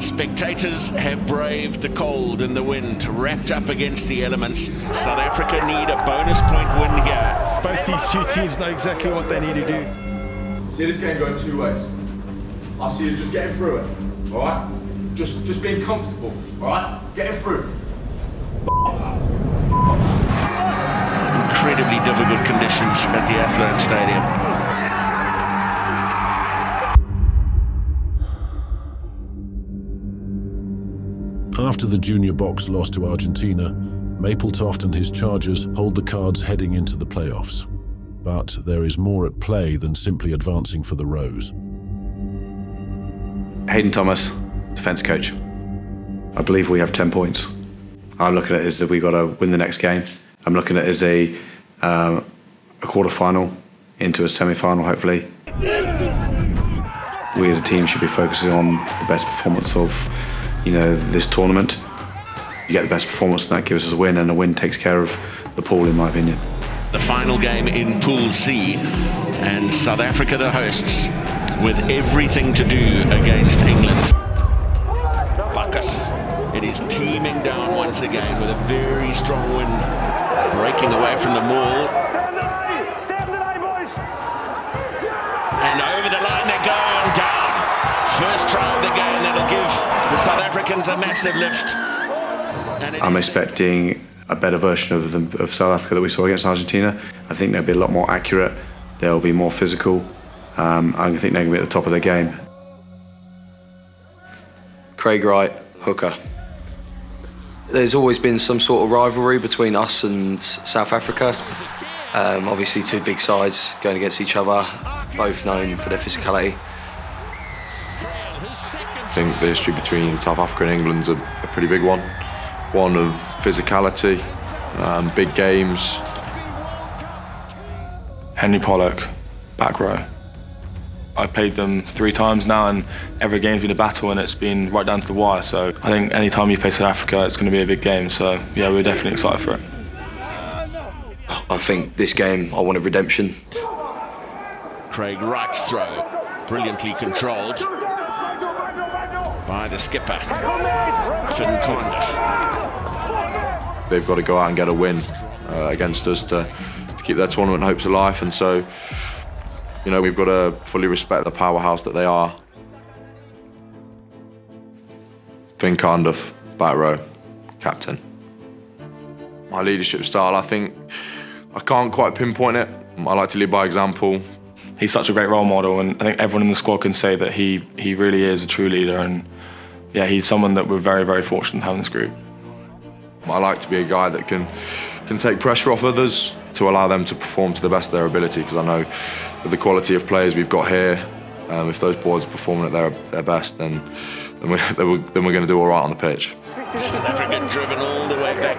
Spectators have braved the cold and the wind, wrapped up against the elements. South Africa need a bonus point win here. Both these two teams know exactly what they need to do. See this game going two ways. I see us just getting through it, all right? Just being comfortable, all right? Getting through. Incredibly difficult conditions at the Athlone Stadium. After the junior box loss to Argentina, Mapletoft and his Chargers hold the cards heading into the playoffs. But there is more at play than simply advancing for the Rose. Hayden Thomas, defence coach. I believe we have 10 points. I'm looking at it as that we've got to win the next game. I'm looking at it as a quarter-final into a semi-final, hopefully. We as a team should be focusing on the best performance of this tournament. You get the best performance and that gives us a win, and a win takes care of the pool, in my opinion. The final game in Pool C, and South Africa the hosts, with everything to do against England. Bacchus, it is teeming down once again with a very strong wind, breaking away from the maul. Stay on the line, boys! And over the line they go and down. First try of the game, that'll give the South Africans a massive lift. I'm expecting a better version of South Africa that we saw against Argentina. I think they'll be a lot more accurate, they'll be more physical. I think they're going to be at the top of their game. Craig Wright, hooker. There's always been some sort of rivalry between us and South Africa. Obviously two big sides going against each other, both known for their physicality. I think the history between South Africa and England's a pretty big one. One of physicality, big games. Henry Pollock, back row. I played them 3 times now, and every game's been a battle, and it's been right down to the wire. So I think any time you play South Africa, it's going to be a big game. So yeah, we're definitely excited for it. I think this game, I wanted redemption. Craig Wright's throw, brilliantly controlled by the skipper, Finn Condiff. They've got to go out and get a win against us to keep their tournament hopes alive, and so we've got to fully respect the powerhouse that they are. Finn Condiff, back row, captain. My leadership style, I think I can't quite pinpoint it. I like to lead by example. He's such a great role model, and I think everyone in the squad can say that he really is a true leader, and yeah, he's someone that we're very, very fortunate to have in this group. I like to be a guy that can take pressure off others to allow them to perform to the best of their ability, because I know with the quality of players we've got here, if those boys are performing at their best, then we're going to do all right on the pitch. South Africa driven all the way back.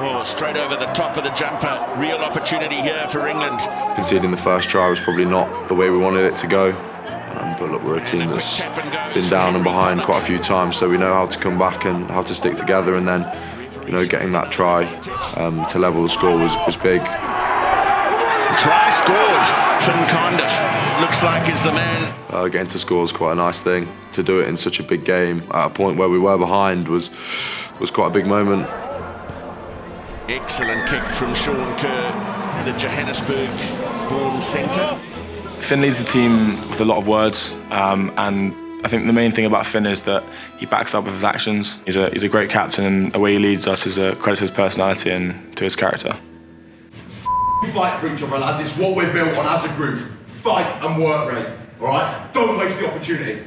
Oh, straight over the top of the jumper. Real opportunity here for England. Conceding the first try was probably not the way we wanted it to go. But look, we're a team that's been down and behind quite a few times, so we know how to come back and how to stick together, and then getting that try to level the score was big. Try scored. Finn Condiff looks like he's the man. Getting to score is quite a nice thing. To do it in such a big game at a point where we were behind was quite a big moment. Excellent kick from Sean Kerr, the Johannesburg-born centre. Finn leads the team with a lot of words, and I think the main thing about Finn is that he backs up with his actions. He's a great captain, and the way he leads us is a credit to his personality and to his character. Fight for each other, lads. It's what we're built on as a group. Fight and work rate, all right? Don't waste the opportunity.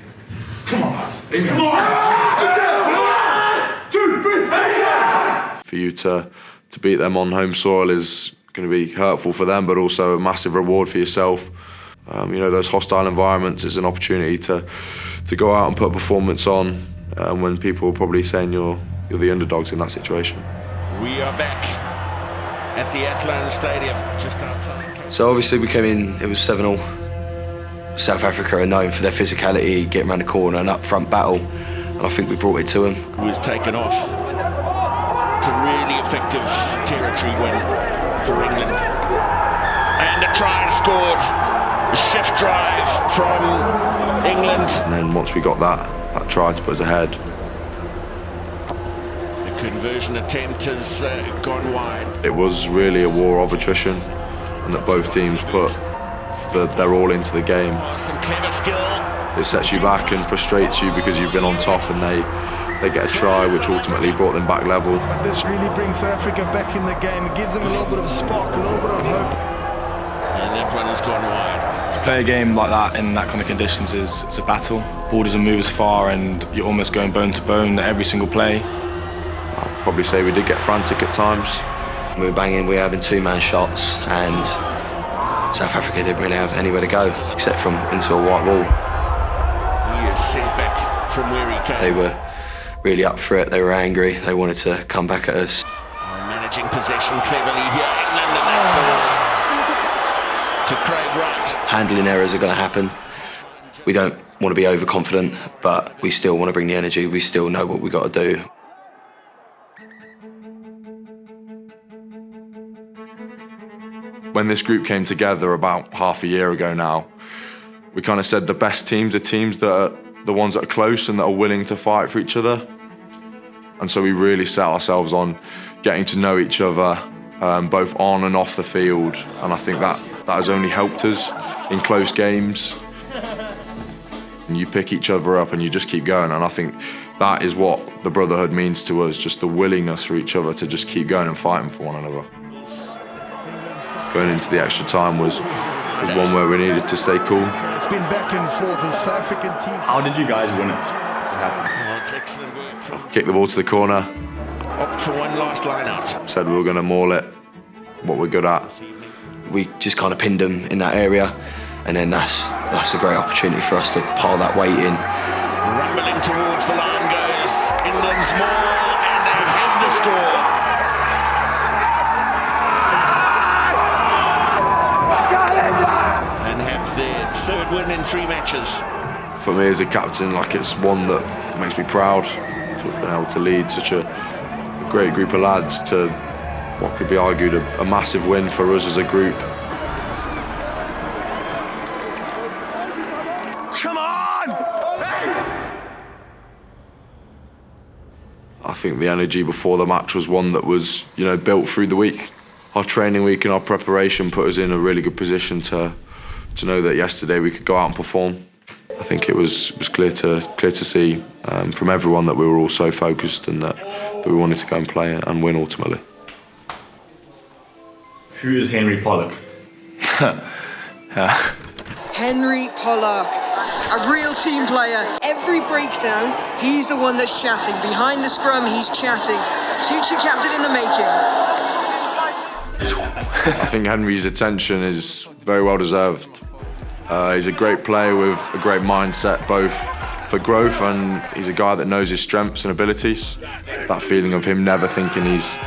Come on, lads. Come on! 2, 3, For you to beat them on home soil is going to be hurtful for them, but also a massive reward for yourself. Those hostile environments is an opportunity to go out and put a performance on when people are probably saying you're the underdogs in that situation. We are back at the Athlone Stadium, just outside. So obviously we came in, it was 7-0. South Africa are known for their physicality, getting around the corner and up front battle, and I think we brought it to them. Who was taken off. It's a really effective territory win for England. And the try scored. A shift drive from England. And then once we got that try to put us ahead, Conversion attempt has gone wide. It was really a war of attrition, and that both teams put their all into the game. Some clever skill. It sets you back and frustrates you because you've been on top, and they get a try which ultimately brought them back level. But this really brings South Africa back in the game. It gives them a little bit of a spark, a little bit of hope. And that one has gone wide. To play a game like that in that kind of conditions is a battle. Ball doesn't move as far and you're almost going bone to bone every single play. I'd probably say we did get frantic at times. We were banging, we were having two-man shots, and South Africa didn't really have anywhere to go except from into a white wall. He is sent back from where he came. They were really up for it, they were angry, they wanted to come back at us. Managing possession cleverly here, England, and that ball to Craig Wright. Handling errors are going to happen. We don't want to be overconfident, but we still want to bring the energy, we still know what we've got to do. When this group came together about half a year ago now, we kind of said the best teams are teams that are the ones that are close and that are willing to fight for each other. And so we really set ourselves on getting to know each other, both on and off the field. And I think that has only helped us in close games. And you pick each other up and you just keep going. And I think that is what the brotherhood means to us, just the willingness for each other to just keep going and fighting for one another. Going into the extra time was one where we needed to stay cool. It's been back and forth. The South African team. How did you guys win it? What happened? Oh, it's excellent work from... Kick the ball to the corner. Opt for one last line out. Said we were going to maul it, what we're good at. We just kind of pinned them in that area, and then that's a great opportunity for us to pile that weight in. Rumbling towards the line goes England's maul, and they have the score. And have their third win in 3 matches. For me as a captain, it's one that makes me proud for being able to lead such a great group of lads to what could be argued a massive win for us as a group. Come on! Hey! I think the energy before the match was one that was, built through the week. Our training week and our preparation put us in a really good position to know that yesterday we could go out and perform. I think it was clear to see from everyone that we were all so focused and that we wanted to go and play and win ultimately. Who is Henry Pollock? Henry Pollock, a real team player. Every breakdown, he's the one that's chatting. Behind the scrum, he's chatting. Future captain in the making. I think Henry's attention is very well deserved. He's a great player with a great mindset, both for growth, and he's a guy that knows his strengths and abilities. That feeling of him never thinking he's,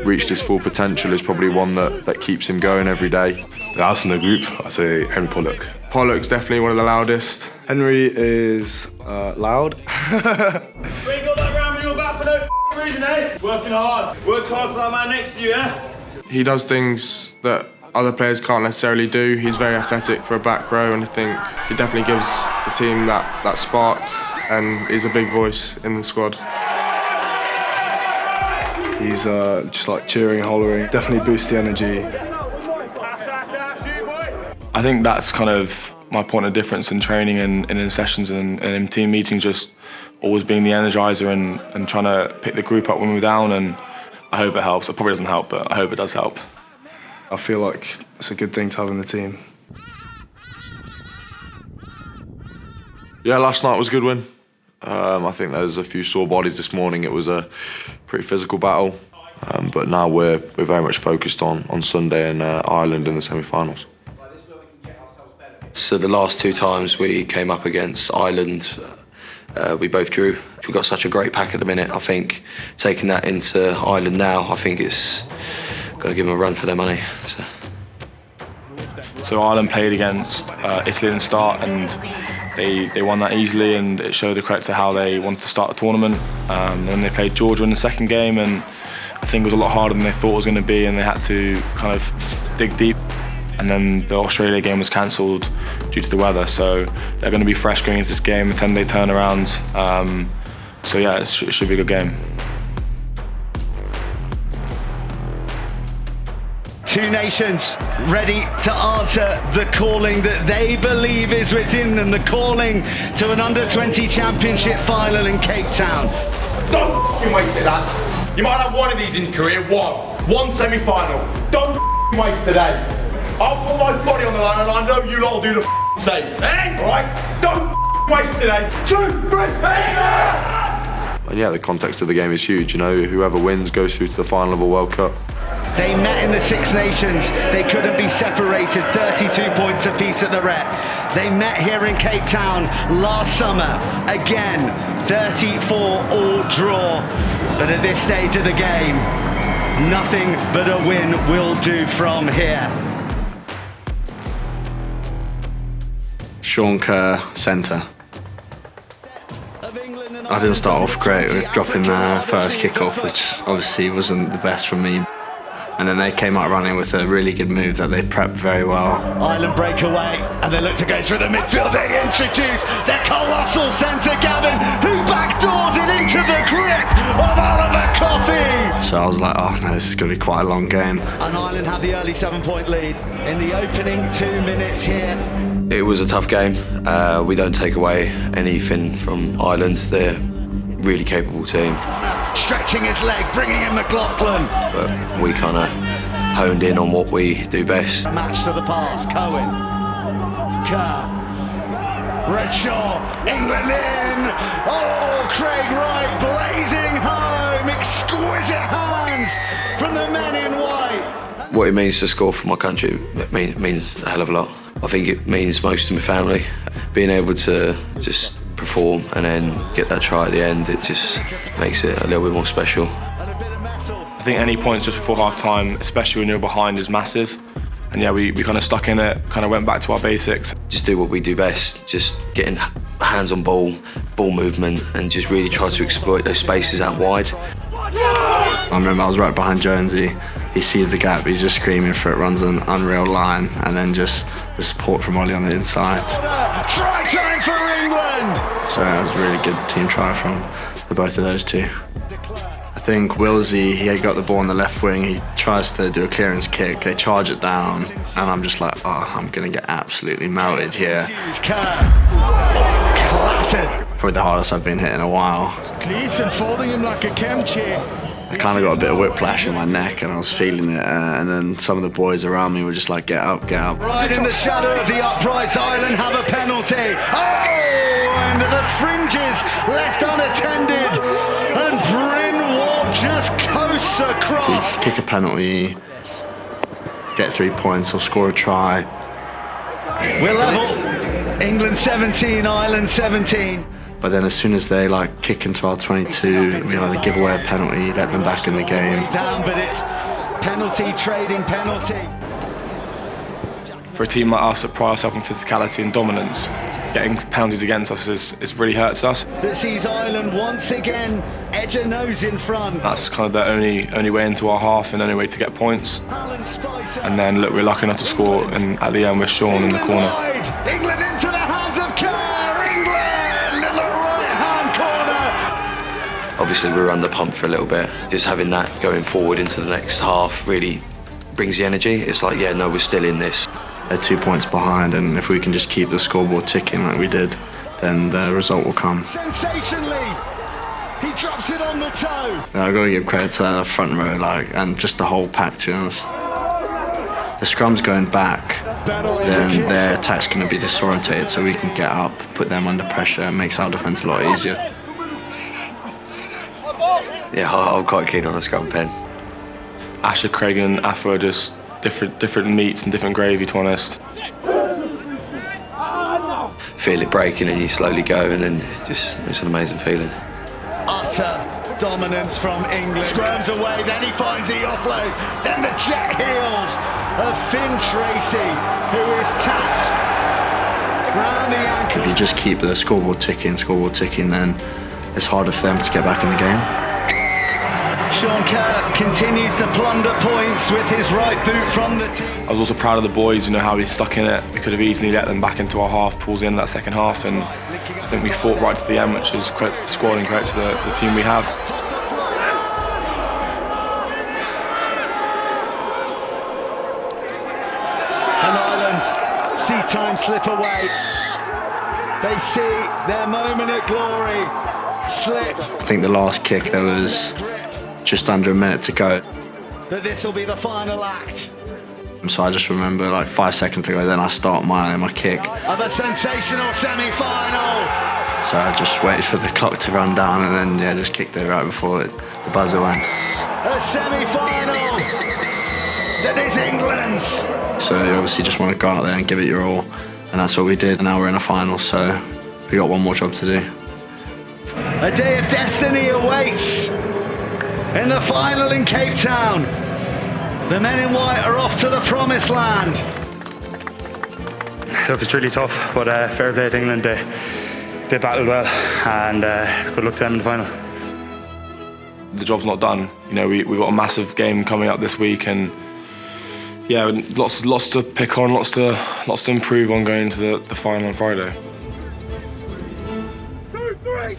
reached his full potential is probably one that keeps him going every day. The house in the group, I'd say Henry Pollock. Pollock's definitely one of the loudest. Henry is loud. We ain't got that round with your back for no reason, eh? Working hard. Work hard for that man next to you, eh? He does things that other players can't necessarily do. He's very athletic for a back row, and I think he definitely gives the team that spark, and he's a big voice in the squad. He's just cheering and hollering, definitely boosts the energy. I think that's kind of my point of difference in training and in sessions and in team meetings, just always being the energizer and trying to pick the group up when we're down, and I hope it helps. It probably doesn't help, but I hope it does help. I feel like it's a good thing to have in the team. Yeah, last night was a good win. I think there's a few sore bodies this morning. It was a pretty physical battle, but now we're very much focused on Sunday and Ireland in the semi-finals. So the last 2 times we came up against Ireland, we both drew. We've got such a great pack at the minute. I think taking that into Ireland now, I think it's got to give them a run for their money. So Ireland played against Italy in the start, and they won that easily, and it showed the credit to how they wanted to start the tournament. Then they played Georgia in the second game, and I think it was a lot harder than they thought it was going to be, and they had to kind of dig deep. And then the Australia game was cancelled due to the weather, so they're going to be fresh going into this game, a 10-day turnaround. So yeah, it should be a good game. Two nations ready to answer the calling that they believe is within them, the calling to an under-20 championship final in Cape Town. Don't f***ing waste it, lads. You might have one of these in your career, one semi-final. Don't f***ing waste today. I'll put my body on the line and I know you lot will do the f***ing same. Hey? Alright? Don't f***ing waste today. 2, 3, And yeah, the context of the game is huge. You know, whoever wins goes through to the final of a World Cup. They met in the Six Nations. They couldn't be separated. 32 points apiece at the rep. They met here in Cape Town last summer. Again, 34 all draw. But at this stage of the game, nothing but a win will do from here. Sean Kerr, centre. I didn't start off great with dropping the first kickoff, which obviously wasn't the best from me. And then they came out running with a really good move that they prepped very well. Ireland break away, and they look to go through the midfield. They introduce their colossal centre, Gavin, who backdoors it into the grip of Oliver Coffey. So I was like, oh no, this is going to be quite a long game. And Ireland have the early 7-point lead in the opening 2 minutes here. It was a tough game. We don't take away anything from Ireland. They're a really capable team. Stretching his leg, bringing in McLaughlin. But we kind of honed in on what we do best. Match to the pass, Cohen. Kerr. Redshaw, England in. Oh, Craig Wright blazing home. Exquisite hands from the men in white. What it means to score for my country, it means a hell of a lot. I think it means most to my family. Being able to just perform and then get that try at the end, it just makes it a little bit more special. I think any points just before half time, especially when you're behind, is massive. And yeah, we kind of stuck in it, kind of went back to our basics. Just do what we do best, just getting hands on ball movement, and just really try to exploit those spaces out wide. I remember I was right behind Jonesy. He sees the gap, he's just screaming for it, runs an unreal line, and then just the support from Ollie on the inside. Try time for England! So it was a really good team try from the both of those two. I think Willsey, he got the ball on the left wing, he tries to do a clearance kick, they charge it down, and I'm just like, oh, I'm going to get absolutely melted here. Clattered. Probably the hardest I've been hit in a while. Gleeson folding him like a kimchi. I kind of got a bit of whiplash in my neck and I was feeling it, and then some of the boys around me were just like, get up, get up. Right in the shadow of the uprights, Ireland have a penalty. Oh, and the fringes left unattended, and Brynwald just coasts across. Kick a penalty, get 3 points or score a try. We're level. England 17, Ireland 17. But then as soon as they like kick into our 22, we either give away a penalty, let them back in the game. Down, but it's penalty, trading penalty. For a team like us that pride ourselves on physicality and dominance, getting penalties against us it really hurts us. That sees Ireland once again edge a nose in front. That's kind of the only way into our half and only way to get points. And then look, we're lucky enough to score, and at the end with Sean in the corner. England into the hands of Kerr. England in the right-hand corner. Obviously we were under pump for a little bit. Just having that going forward into the next half really brings the energy. It's like, yeah, no, we're still in this. They're 2 points behind, and if we can just keep the scoreboard ticking like we did, then the result will come. Sensationally, he drops it on the toe. I've got to give credit to the front row, and just the whole pack, to be honest. The scrum's going back, then their attack's going to be disorientated, so we can get up, put them under pressure, and makes our defence a lot easier. Yeah, I'm quite keen on a scrum pen. Asher, Craig and Afa are just different meats and different gravy, to be honest. Feel it breaking and you slowly go, and then it's an amazing feeling. Utter dominance from England. Squirms away, then he finds the offload. Then the jet heels of Finn Tracy, who is tapped round the ankle. If you just keep the scoreboard ticking, then it's harder for them to get back in the game. Sean Kerr continues to plunder points with his right boot from the team. I was also proud of the boys, how we stuck in it. We could have easily let them back into our half towards the end of that second half, and I think we fought right to the end, which is credit to the squad and credit to the team we have. time slip away. They see their moment of glory slip. I think the last kick, there was just under a minute to go. But this will be the final act. So I just remember like 5 seconds to go, then I start my kick. Of a sensational semi-final. So I just waited for the clock to run down and then just kicked it right before the buzzer went. A semi-final that is England's. So you obviously just want to go out there and give it your all, and that's what we did. And now we're in a final, so we got one more job to do. A day of destiny awaits in the final in Cape Town. The men in white are off to the promised land. Look, it's really tough, but fair play to England. They battled well, and good luck to them in the final. The job's not done. You know, we've got a massive game coming up this week, and yeah, lots to pick on, lots to improve on going into the final on Friday. 2, 3,